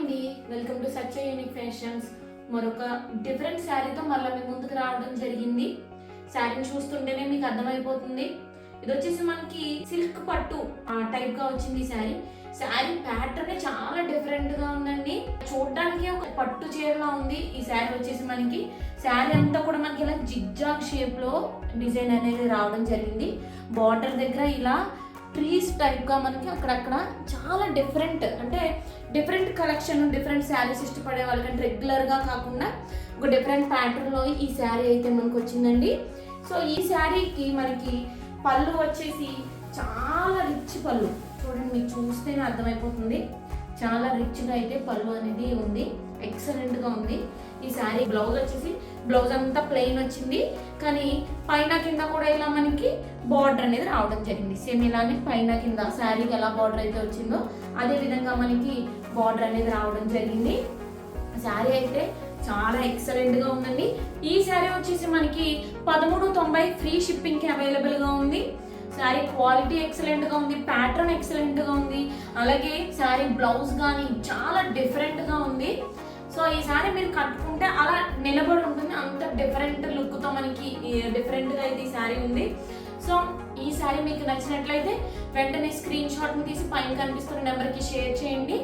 అండి, welcome to such unique fashions. మరొక different శారీతో మళ్ళీ మీ ముందుకు రావడం జరిగింది. శారీని చూస్తుంటేనే మీకు అర్థమైపోతుంది. ఇది వచ్చేసి మనకి సిల్క్ పట్టు టైప్ గా వచ్చింది. శారీ ప్యాటర్న్ చాలా డిఫరెంట్ గా ఉందండి. చూడడానికి ఒక పట్టు చీరలా ఉంది. ఈ శారీ వచ్చేసి మనకి శారీ అంతా కూడా మనకి ఇలా జిగ్జాగ్ షేప్ లో డిజైన్ అనేది రావడం జరిగింది. బార్డర్ దగ్గర ఇలా ట్రీస్ టైప్ గా మనకి అక్కడక్కడ చాలా డిఫరెంట్, అంటే డిఫరెంట్ కలెక్షన్, డిఫరెంట్ శారీస్ ఇష్టపడే వాళ్ళకంటే రెగ్యులర్ గా కాకుండా ఒక డిఫరెంట్ ప్యాటర్న్ లో ఈ శారీ అయితే మనకు వచ్చిందండి. సో ఈ శారీకి మనకి పళ్ళు వచ్చేసి చాలా రిచ్ పళ్ళు. చూడండి, మీకు చూస్తేనే అర్థమైపోతుంది. చాలా రిచ్గా అయితే పళ్ళు అనేది ఉంది. ఎక్సలెంట్ గా ఉంది. ఈ శారీ బ్లౌజ్ వచ్చేసి బ్లౌజ్ అంతా ప్లెయిన్ వచ్చింది, కానీ పైన కింద కూడా ఇలా మనకి బార్డర్ అనేది రావడం జరిగింది. సేమ్ ఇలానే పైన కింద శారీకి ఎలా బార్డర్ అయితే వచ్చిందో అదే విధంగా మనకి బార్డర్ అనేది రావడం జరిగింది. శారీ అయితే చాలా ఎక్సలెంట్ గా ఉందండి. ఈ శారీ వచ్చేసి మనకి 1390 ఫ్రీ షిప్పింగ్ కి అవైలబుల్ గా ఉంది. శారీ క్వాలిటీ ఎక్సలెంట్ గా ఉంది, ప్యాటర్న్ ఎక్సలెంట్ గా ఉంది, అలాగే శారీ బ్లౌజ్ కానీ చాలా డిఫరెంట్ గా ఉంది. సో ఈ శారీ మీరు కట్టుకుంటే అలా నిలబడి ఉంటుంది, అంత డిఫరెంట్ లుక్ తో మనకి డిఫరెంట్ గా అయితే ఈ శారీ ఉంది. సో ఈ శారీ మీకు నచ్చినట్లయితే వెంటనే స్క్రీన్ షాట్ ని తీసి పైన కనిపిస్తున్న నెంబర్ కి షేర్ చేయండి.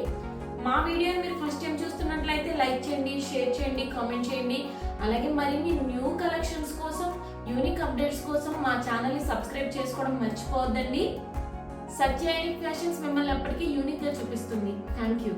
మా వీడియోని మీరు ఫస్ట్ టైం చూస్తున్నట్లయితే లైక్ చేయండి, షేర్ చేయండి, కామెంట్ చేయండి. అలాగే మరిన్ని న్యూ కలెక్షన్స్ కోసం, యూనిక్ అప్డేట్స్ కోసం మా ఛానల్ని సబ్స్క్రైబ్ చేసుకోవడం మర్చిపోవద్దండి. సచ్ యూనిక్ ఫ్యాషన్స్ మిమ్మల్ని ఎప్పటికీ యూనిక్గా చూపిస్తుంది. Thank you.